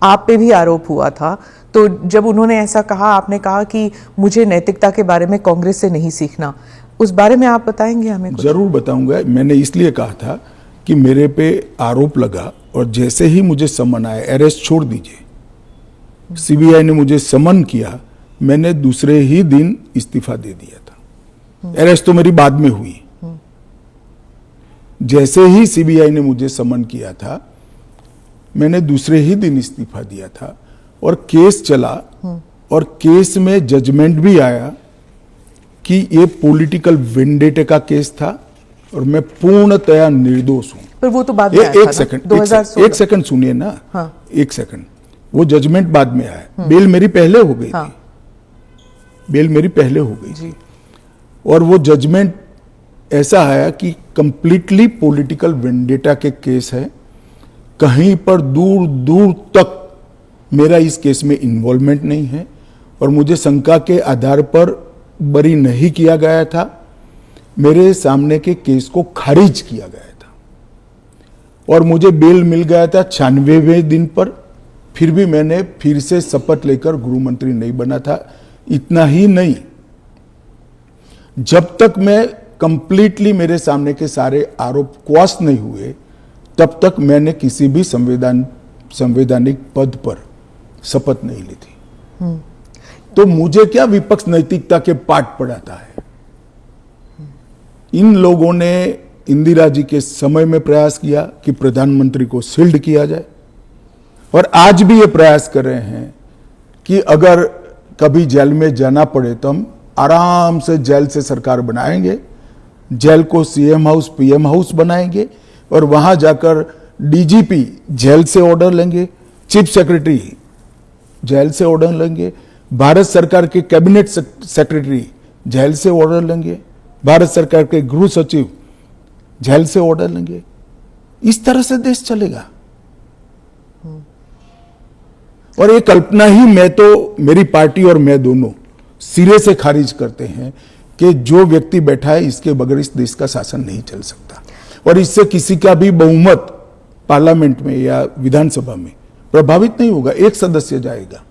आप पे भी आरोप हुआ था। तो जब उन्होंने ऐसा कहा, आपने कहा कि मुझे नैतिकता के बारे में कांग्रेस से नहीं सीखना, उस बारे में आप बताएंगे हमें कुछ?
जरूर बताऊंगा। मैंने इसलिए कहा था कि मेरे पे आरोप लगा और जैसे ही मुझे समन आया, अरेस्ट छोड़ दीजिए, सीबीआई ने मुझे समन किया, मैंने दूसरे ही दिन इस्तीफा दे दिया था। अरेस्ट तो मेरी बाद में हुई। जैसे ही सीबीआई ने मुझे समन किया था, मैंने दूसरे ही दिन इस्तीफा दिया था और केस चला और केस में जजमेंट भी आया कि ये पॉलिटिकल वेंडेटे का केस था और मैं पूर्णतया निर्दोष हूं।
पर वो तो बाद में आया था
एक
ना,
सेकंड,
2016।
एक सेकंड सुनिए ना।
हाँ।
एक सेकंड, वो जजमेंट बाद में आया। बेल मेरी पहले हो गई
हाँ।
थी, बेल मेरी पहले हो गई
जी।
थी। और वो जजमेंट ऐसा आया कि कंप्लीटली पॉलिटिकल वेंडेटा के केस है, कहीं पर दूर दूर तक मेरा इस केस में इन्वॉल्वमेंट नहीं है और मुझे शंका के आधार पर बरी नहीं किया गया था। मेरे सामने के केस को खारिज किया गया था और मुझे बेल मिल गया था 96वें दिन पर। फिर भी मैंने फिर से शपथ लेकर गृह मंत्री नहीं बना था। इतना ही नहीं, जब तक मैं कंप्लीटली मेरे सामने के सारे आरोप क्वाश नहीं हुए, तब तक मैंने किसी भी संवैधानिक पद पर शपथ नहीं ली थी। तो मुझे क्या विपक्ष नैतिकता के पाठ पढ़ाता है? इन लोगों ने इंदिरा जी के समय में प्रयास किया कि प्रधानमंत्री को शील्ड किया जाए और आज भी ये प्रयास कर रहे हैं कि अगर कभी जेल में जाना पड़े तो हम आराम से जेल से सरकार बनाएंगे, जेल को सीएम हाउस पीएम हाउस बनाएंगे और वहां जाकर डीजीपी जेल से ऑर्डर लेंगे, चीफ सेक्रेटरी जेल से ऑर्डर लेंगे, भारत सरकार के कैबिनेट सेक्रेटरी जेल से ऑर्डर लेंगे, भारत सरकार के गृह सचिव जेल से ऑर्डर लेंगे। इस तरह से देश चलेगा। और ये कल्पना ही मैं तो, मेरी पार्टी और मैं दोनों सिरे से खारिज करते हैं कि जो व्यक्ति बैठा है इसके बगैर इस देश का शासन नहीं चल सकता। और इससे किसी का भी बहुमत पार्लियामेंट में या विधानसभा में प्रभावित नहीं होगा। एक सदस्य जाएगा,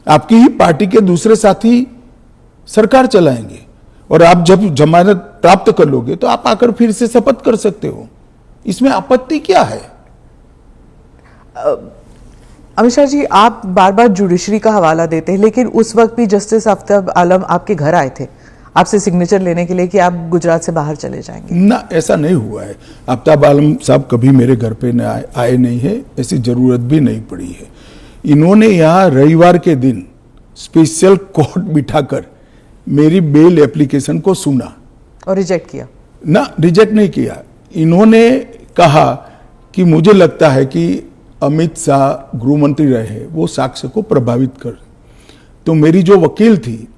आपकी ही पार्टी के दूसरे साथी सरकार चलाएंगे और आप जब जमानत प्राप्त कर लोगे तो आप आकर फिर से शपथ कर सकते हो। इसमें आपत्ति क्या है?
अमित शाह जी, आप बार बार जुडिशरी का हवाला देते हैं, लेकिन उस वक्त भी जस्टिस आफ्ताब आलम आपके घर आए थे आपसे सिग्नेचर लेने के लिए कि आप गुजरात से बाहर चले जाएंगे।
ना, ऐसा नहीं हुआ है। आफ्ताब आलम साहब कभी मेरे घर पे न आए नहीं है, ऐसी जरूरत भी नहीं पड़ी है। इन्होंने यहाँ रविवार के दिन स्पेशल कोर्ट बिठाकर मेरी बेल एप्लीकेशन को सुना
और रिजेक्ट किया।
ना, रिजेक्ट नहीं किया। इन्होंने कहा कि मुझे लगता है कि अमित शाह गृह मंत्री रहे, वो साक्ष्य को प्रभावित कर। तो मेरी जो वकील थी,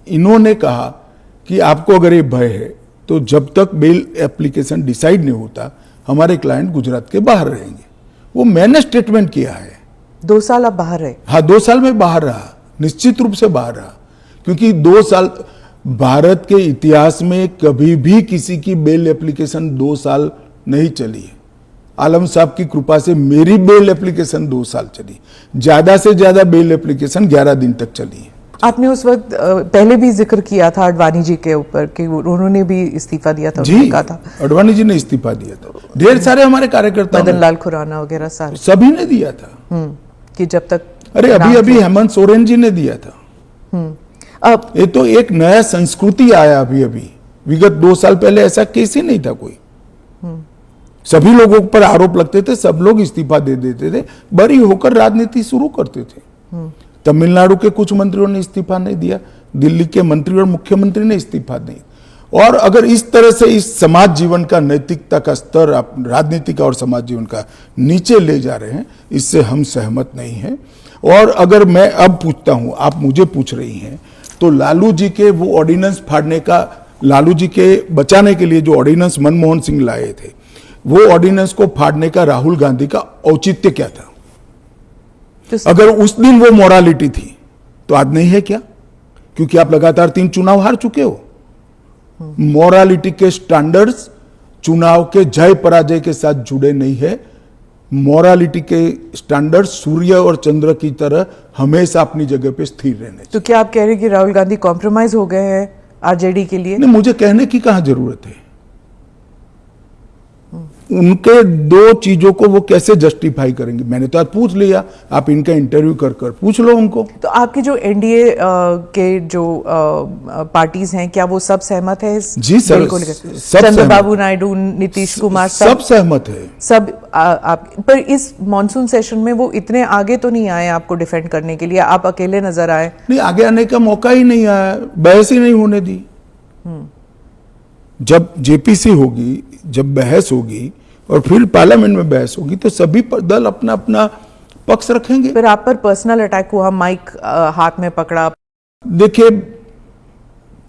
इन्होंने कहा कि आपको अगर ये भय है तो जब तक बेल एप्लीकेशन डिसाइड नहीं होता हमारे क्लाइंट गुजरात के बाहर रहेंगे। वो मैंने स्टेटमेंट किया है।
2 साल आप बाहर रहे?
हाँ, 2 साल में बाहर रहा, निश्चित रूप से बाहर रहा, क्योंकि 2 साल भारत के इतिहास में कभी भी किसी की बेल एप्लीकेशन 2 साल नहीं चली है। आलम साहब की कृपा से मेरी बेल एप्लीकेशन 2 साल चली, ज्यादा से ज्यादा बेल एप्लीकेशन 11 दिन तक चली है।
आपने उस वक्त पहले भी जिक्र किया था अडवाणी जी के ऊपर कि उन्होंने भी इस्तीफा दिया था।
जी,
कहा था
अडवाणी जी ने इस्तीफा दिया था। ढेर सारे हमारे कार्यकर्ता,
मदन लाल खुराना वगैरह सारे,
सभी ने दिया था।
कि जब तक,
अरे अभी हेमंत सोरेन जी ने दिया था।
अब
ये तो एक नया संस्कृति आया अभी। विगत 2 साल पहले ऐसा केस ही नहीं था कोई। सभी लोगों पर आरोप लगते थे, सब लोग इस्तीफा दे देते थे, बरी होकर राजनीति शुरू करते थे। तमिलनाडु के कुछ मंत्रियों ने इस्तीफा नहीं दिया, दिल्ली के मंत्री और मुख्यमंत्री ने इस्तीफा नहीं। और अगर इस तरह से इस समाज जीवन का, नैतिकता का स्तर आप राजनीति का और समाज जीवन का नीचे ले जा रहे हैं, इससे हम सहमत नहीं हैं। और अगर मैं अब पूछता हूं, आप मुझे पूछ रही हैं, तो लालू जी के वो ऑर्डिनेंस फाड़ने का, लालू जी के बचाने के लिए जो ऑर्डिनेंस मनमोहन सिंह लाए थे, वो ऑर्डिनेंस को फाड़ने का राहुल गांधी का औचित्य क्या था? अगर उस दिन वो मोरालिटी थी तो आज नहीं है क्या? क्योंकि आप लगातार 3 चुनाव हार चुके हो। मोरालिटी के स्टैंडर्ड्स चुनाव के जय पराजय के साथ जुड़े नहीं है। मोरालिटी के स्टैंडर्ड सूर्य और चंद्र की तरह हमेशा अपनी जगह पे स्थिर रहने चाहिए।
तो क्या आप कह रहे हैं कि राहुल गांधी कॉम्प्रोमाइज हो गए हैं आरजेडी के लिए?
नहीं, मुझे कहने की कहां जरूरत है। उनके 2 चीजों को वो कैसे जस्टिफाई करेंगे? मैंने तो आज पूछ लिया, आप इनका इंटरव्यू कर पूछ लो उनको।
तो आपके जो एनडीए के जो पार्टीज हैं, क्या वो सब सहमत है इस
जी सर,
बिल को लेकर?
सब
चंद्रबाबू नायडू, नीतीश कुमार,
सब सहमत है।
सब आप पर इस मॉनसून सेशन में वो इतने आगे तो नहीं आए आपको डिफेंड करने के लिए, आप अकेले नजर आए।
नहीं, आगे आने का मौका ही नहीं आया, बहस ही नहीं होने दी। जब जेपीसी होगी, जब बहस होगी और फिर पार्लियामेंट में बहस होगी तो सभी दल अपना अपना पक्ष रखेंगे।
फिर आप पर पर्सनल अटैक हुआ, माइक हाथ में पकड़ा।
देखिए,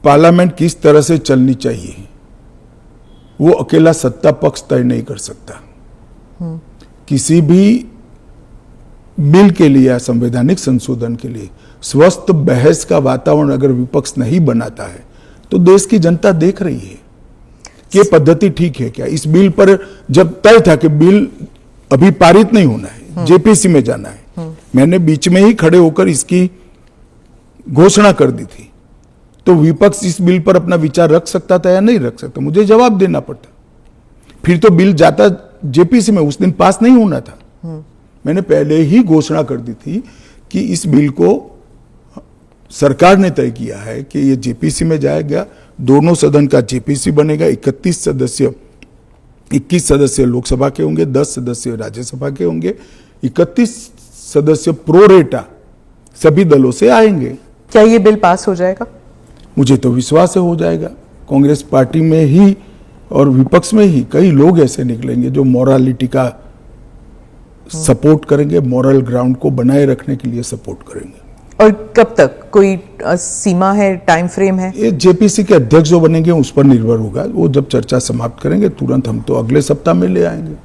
पार्लियामेंट किस तरह से चलनी चाहिए वो अकेला सत्ता पक्ष तय नहीं कर सकता। किसी भी बिल के लिए या संवैधानिक संशोधन के लिए स्वस्थ बहस का वातावरण अगर विपक्ष नहीं बनाता है तो देश की जनता देख रही है कि ये पद्धति ठीक है क्या। इस बिल पर जब तय था कि बिल अभी पारित नहीं होना है, जेपीसी में जाना है, मैंने बीच में ही खड़े होकर इसकी घोषणा कर दी थी, तो विपक्ष इस बिल पर अपना विचार रख सकता था या नहीं रख सकता, मुझे जवाब देना पड़ता। फिर तो बिल जाता जेपीसी में, उस दिन पास नहीं होना था। मैंने पहले ही घोषणा कर दी थी कि इस बिल को सरकार ने तय किया है कि ये जेपीसी में जाएगा, दोनों सदन का जेपीसी बनेगा, 21 सदस्य लोकसभा के होंगे, 10 सदस्य राज्यसभा के होंगे, 31 सदस्य प्रोरेटा सभी दलों से आएंगे।
क्या ये बिल पास हो जाएगा?
मुझे तो विश्वास है हो जाएगा। कांग्रेस पार्टी में ही और विपक्ष में ही कई लोग ऐसे निकलेंगे जो मोरालिटी का सपोर्ट करेंगे, मोरल ग्राउंड को बनाए रखने के लिए सपोर्ट करेंगे।
और कब तक, कोई सीमा है, टाइम फ्रेम है?
ये जेपीसी के अध्यक्ष जो बनेंगे उस पर निर्भर होगा। वो जब चर्चा समाप्त करेंगे तुरंत हम तो अगले सप्ताह में ले आएंगे।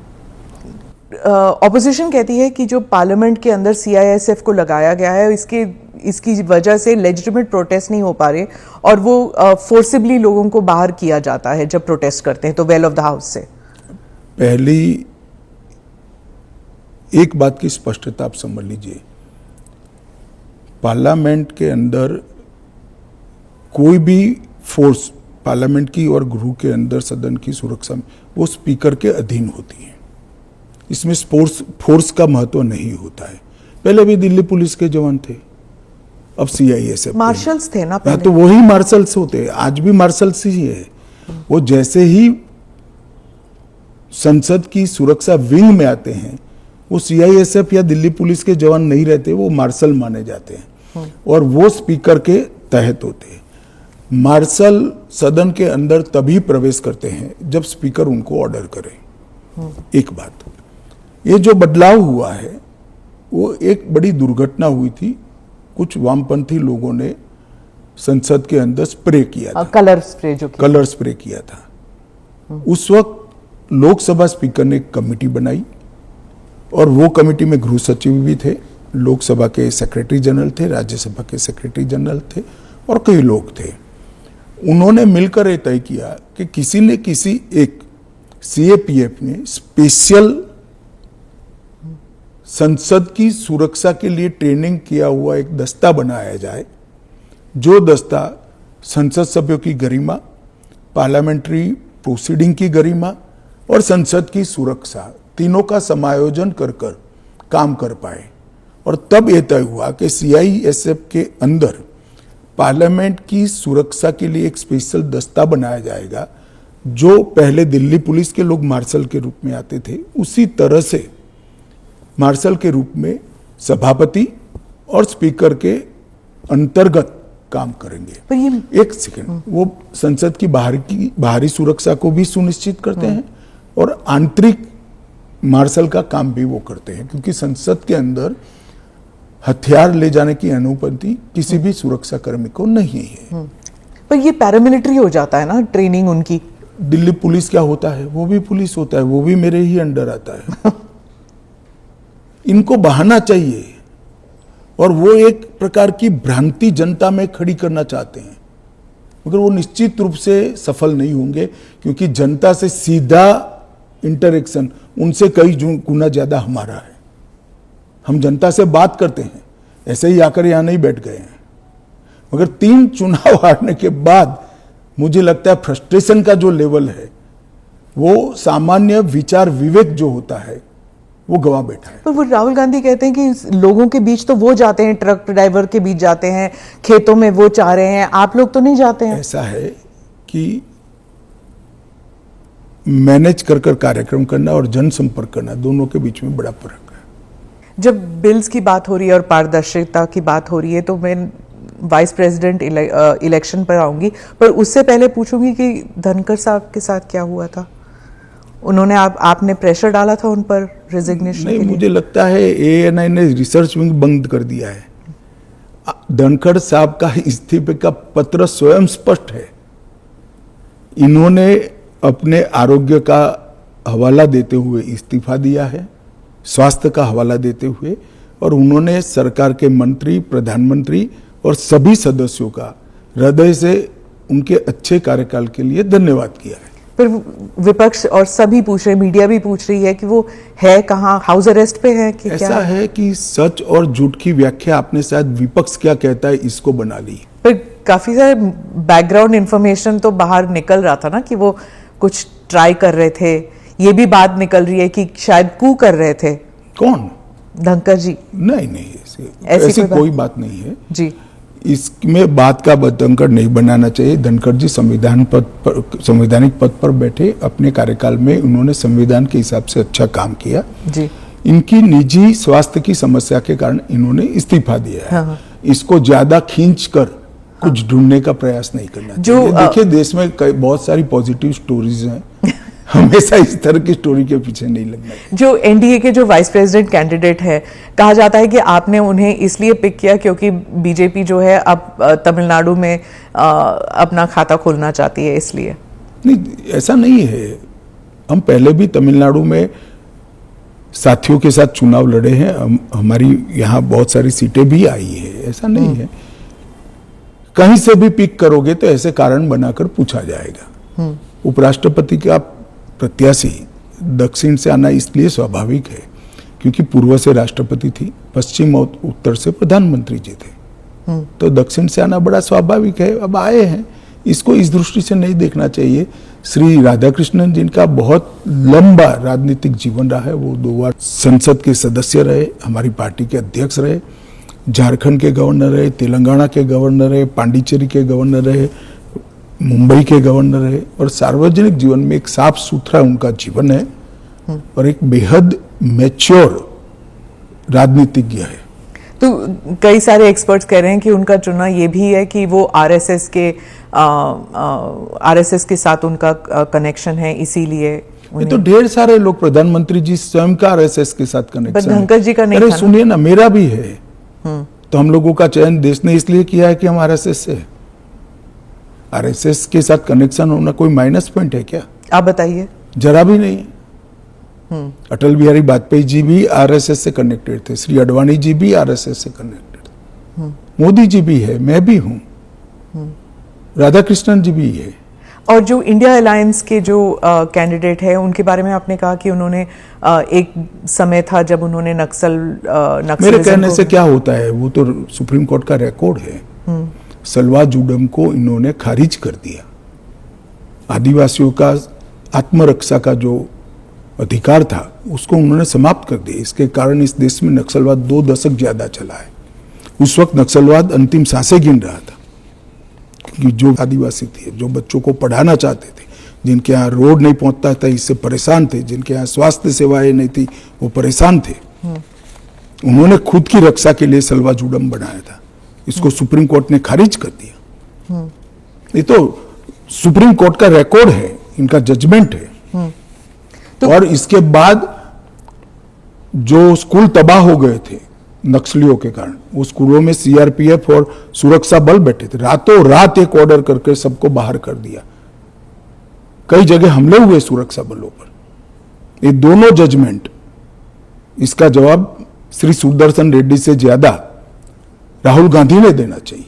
ऑपोजिशन कहती है कि जो पार्लियामेंट के अंदर सीआईएसएफ को लगाया गया है, इसकी वजह से लेजिटिमेट प्रोटेस्ट नहीं हो पा रहे और वो फोर्सिबली लोगों को बाहर किया जाता है जब प्रोटेस्ट करते हैं, तो वेल ऑफ द हाउस से।
पहली एक बात की स्पष्टता आप समझ लीजिए, पार्लियामेंट के अंदर कोई भी फोर्स पार्लियामेंट की और गृह के अंदर सदन की सुरक्षा में वो स्पीकर के अधीन होती है। इसमें फोर्स का महत्व नहीं होता है। पहले भी दिल्ली पुलिस के जवान थे, अब सीआईएसएफ
मार्शल्स थे ना पहले।
तो वही मार्शल्स होते हैं, आज भी मार्शल्स ही है। वो जैसे ही संसद की सुरक्षा विंग में आते हैं, वो सीआईएसएफ या दिल्ली पुलिस के जवान नहीं रहते, वो मार्शल माने जाते हैं और वो स्पीकर के तहत होते हैं। मार्शल सदन के अंदर तभी प्रवेश करते हैं जब स्पीकर उनको ऑर्डर करे। एक बात, ये जो बदलाव हुआ है वो एक बड़ी दुर्घटना हुई थी। कुछ वामपंथी लोगों ने संसद के अंदर स्प्रे किया था, कलर स्प्रे किया था। उस वक्त लोकसभा स्पीकर ने एक कमेटी बनाई और वो कमेटी में गृह सचिव भी थे, लोकसभा के सेक्रेटरी जनरल थे, राज्यसभा के सेक्रेटरी जनरल थे और कई लोग थे। उन्होंने मिलकर ये तय किया कि किसी न किसी एक सीएपीएफ में स्पेशल संसद की सुरक्षा के लिए ट्रेनिंग किया हुआ एक दस्ता बनाया जाए, जो दस्ता संसद सभ्यों की गरिमा, पार्लियामेंट्री प्रोसीडिंग की गरिमा और संसद की सुरक्षा तीनों का समायोजन कर काम कर पाए। और तब यह तय हुआ कि सीआईएसएफ के अंदर पार्लियामेंट की सुरक्षा के लिए एक स्पेशल दस्ता बनाया जाएगा, जो पहले दिल्ली पुलिस के लोग मार्शल के रूप में आते थे, उसी तरह से मार्शल के रूप में सभापति और स्पीकर के अंतर्गत काम करेंगे।
पर ये
एक सेकंड, वो संसद की बाहरी सुरक्षा को भी सुनिश्चित करते हैं और आंतरिक मार्शल का काम भी वो करते हैं, क्योंकि संसद के अंदर हथियार ले जाने की अनुमति किसी भी सुरक्षा कर्मी को नहीं है।
पर ये पैरामिलिट्री हो जाता है ना ट्रेनिंग उनकी।
दिल्ली पुलिस क्या होता है, वो भी पुलिस होता है, वो भी मेरे ही अंडर आता है। इनको बहाना चाहिए और वो एक प्रकार की भ्रांति जनता में खड़ी करना चाहते हैं, मगर वो निश्चित रूप से सफल नहीं होंगे, क्योंकि जनता से सीधा इंटरेक्शन उनसे कई गुना ज्यादा हमारा है। हम जनता से बात करते हैं, ऐसे ही आकर यहां नहीं बैठ गए हैं। मगर 3 चुनाव हारने के बाद मुझे लगता है फ्रस्ट्रेशन का जो लेवल है, वो सामान्य विचार विवेक जो होता है वो गवा बैठा है।
पर वो राहुल गांधी कहते हैं कि लोगों के बीच तो वो जाते हैं, ट्रक ड्राइवर के बीच जाते हैं, खेतों में वो चाह रहे हैं, आप लोग तो नहीं जाते हैं।
ऐसा है कि मैनेज कर कार्यक्रम करना और जनसंपर्क करना, दोनों के बीच में बड़ा फर्क है।
जब बिल्स की बात हो रही है और पारदर्शिता की बात हो रही है, तो मैं वाइस प्रेसिडेंट इलेक्शन पर आऊंगी, पर उससे पहले पूछूंगी कि धनखड़ साहब के साथ क्या हुआ था। उन्होंने आपने प्रेशर डाला था उन पर रेजिग्नेशन के लिए?
मुझे लगता है एएनआई ने रिसर्च विंग बंद कर दिया है। धनखड़ साहब का इस्तीफे का पत्र स्वयं स्पष्ट है। इन्होंने अपने आरोग्य का हवाला देते हुए इस्तीफा दिया है, स्वास्थ्य का हवाला देते हुए, और उन्होंने सरकार के मंत्री, प्रधानमंत्री और सभी सदस्यों का हृदय से उनके अच्छे कार्यकाल के लिए धन्यवाद किया है।
पर विपक्ष और सभी पूछ रहे, मीडिया भी पूछ रही है कि वो है कहाँ, हाउस अरेस्ट पे है कि
ऐसा
क्या
है कि सच और झूठ की व्याख्या आपने शायद विपक्ष क्या कहता है इसको बना ली।
पर काफी सारे बैकग्राउंड इंफॉर्मेशन तो बाहर निकल रहा था ना कि वो कुछ ट्राई कर रहे थे। ये भी बात निकल रही है कि शायद कू कर रहे थे।
कौन?
धनखड़ जी?
नहीं, ऐसी कोई बात नहीं है
जी।
इसमें बात का बतंकर नहीं बनाना चाहिए। धनखड़ जी संवैधानिक पद पर बैठे, अपने कार्यकाल में उन्होंने संविधान के हिसाब से अच्छा काम किया जी। इनकी निजी स्वास्थ्य की समस्या के कारण इन्होंने इस्तीफा दिया है। हाँ। इसको ज्यादा खींचकर कुछ ढूंढने का प्रयास नहीं करना चाहिए। देखिए, देश में बहुत सारी पॉजिटिव स्टोरीज हैं, हमेशा इस तरह की स्टोरी के पीछे नहीं लगना।
जो एनडीए के जो वाइस प्रेसिडेंट कैंडिडेट है, कहा जाता है कि आपने उन्हें इसलिए पिक किया क्योंकि बीजेपी जो है अब तमिलनाडु में अपना खाता खोलना चाहती है, इसलिए।
नहीं, ऐसा नहीं है। हम पहले भी तमिलनाडु में साथियों के साथ चुनाव लड़े हैं, हमारी यहाँ बहुत सारी सीटें भी आई है, ऐसा नहीं है। कहीं से भी पिक करोगे तो ऐसे कारण बनाकर पूछा जाएगा। उपराष्ट्रपति का प्रत्याशी दक्षिण से आना इसलिए स्वाभाविक है क्योंकि पूर्व से राष्ट्रपति थी, पश्चिम और उत्तर से प्रधानमंत्री जी थे, तो दक्षिण से आना बड़ा स्वाभाविक है। अब आए हैं, इसको इस दृष्टि से नहीं देखना चाहिए। श्री राधाकृष्णन जिनका बहुत लंबा राजनीतिक जीवन रहा है, वो 2 बार संसद के सदस्य रहे, हमारी पार्टी के अध्यक्ष रहे, झारखंड के गवर्नर रहे, तेलंगाना के गवर्नर रहे, पांडिचेरी के गवर्नर रहे, मुंबई के गवर्नर रहे, और सार्वजनिक जीवन में एक साफ सुथरा उनका जीवन है और एक बेहद मैच्योर राजनीतिज्ञ है।
तो कई सारे एक्सपर्ट्स कह रहे हैं कि उनका चुनाव ये भी है कि वो आरएसएस के साथ उनका कनेक्शन है, इसीलिए
ये तो ढेर सारे लोग, प्रधानमंत्री जी स्वयं का आरएसएस के साथ कनेक्शन है।
धनखड़ जी का नहीं था ना?
सुनिए ना, मेरा भी है। तो हम लोगों का चयन देश ने इसलिए किया है कि हम आरएसएस से, आरएसएस के साथ कनेक्शन होना कोई माइनस पॉइंट है क्या?
आप बताइए।
जरा भी नहीं। अटल बिहारी वाजपेयी जी भी आरएसएस से कनेक्टेड थे, श्री अडवाणी जी भी आरएसएस से कनेक्टेड थे, मोदी जी भी है, मैं भी हूं, राधाकृष्णन जी भी है।
और जो इंडिया अलायंस के जो कैंडिडेट है, उनके बारे में आपने कहा कि उन्होंने एक समय था जब उन्होंने
मेरे कहने से क्या होता है, वो तो सुप्रीम कोर्ट का रिकॉर्ड है। सलवा जुडम को इन्होंने खारिज कर दिया। आदिवासियों का आत्मरक्षा का जो अधिकार था उसको उन्होंने समाप्त कर दिया। इसके कारण इस देश में नक्सलवाद 2 दशक ज्यादा चला है। उस वक्त नक्सलवाद अंतिम सांसें गिन रहा था, क्योंकि जो आदिवासी थे, जो बच्चों को पढ़ाना चाहते थे, जिनके यहाँ रोड नहीं पहुंचता था, इससे परेशान थे, जिनके यहाँ स्वास्थ्य सेवाएं नहीं थी, वो परेशान थे। उन्होंने खुद की रक्षा के लिए सलवा जुडम बनाया था। इसको सुप्रीम कोर्ट ने खारिज कर दिया। ये तो सुप्रीम कोर्ट का रिकॉर्ड है, इनका जजमेंट है। और इसके बाद जो स्कूल तबाह हो गए थे नक्सलियों के कारण, वो स्कूलों में सीआरपीएफ और सुरक्षा बल बैठे थे, रातों रात एक ऑर्डर करके सबको बाहर कर दिया। कई जगह हमले हुए सुरक्षा बलों पर। ये दोनों जजमेंट, इसका जवाब श्री सुदर्शन रेड्डी से ज्यादा राहुल गांधी ने देना चाहिए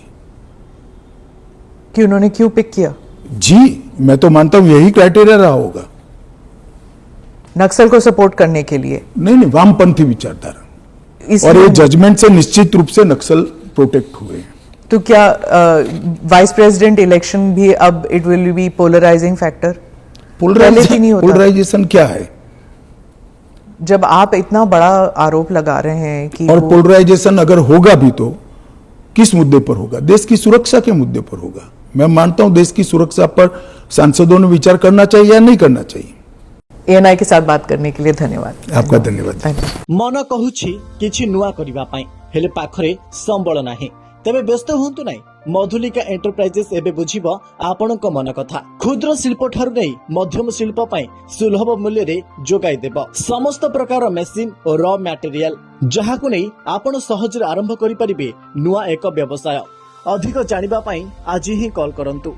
कि उन्होंने क्यों पिक किया।
जी, मैं तो मानता हूं यही क्राइटेरिया रहा होगा,
नक्सल को सपोर्ट करने के लिए।
नहीं, वामपंथी विचारधारा, और ये जजमेंट से निश्चित रूप से नक्सल प्रोटेक्ट हुए हैं।
तो क्या वाइस प्रेसिडेंट इलेक्शन भी अब it will be polarising factor?
Polarisation क्या है?
जब आप इतना बड़ा आरोप लगा रहे हैं कि
और पोलराइजेशन अगर होगा भी तो किस मुद्दे पर होगा? देश की सुरक्षा के मुद्दे पर होगा। मैं मानता हूं देश की सुरक्षा पर सांसदों ने विचार करना चाहिए या नहीं करना चाहिए।
एएनआई के साथ बात करने के लिए धन्यवाद।
आपका धन्यवाद।
मन कहूछि किछि नुआ करिबा पई, हेले पाखरे संबल नाही। तेबे व्यस्त हुंतु नाही। मधुलिका एंटरप्राइजेस एबे बुझिबो आपणक मन कथा। क्षुद्र शिल्प ठारु नै मध्यम शिल्प पई सुलभ मूल्य रे जोगाई देबो समस्त प्रकार मेसिन और रॉ मटेरियल, जहाकु नै आपण सहज रे आरंभ करि परिबे नुआ एक व्यवसाय। अधिक जानिबा पई आज ही कॉल करंतु।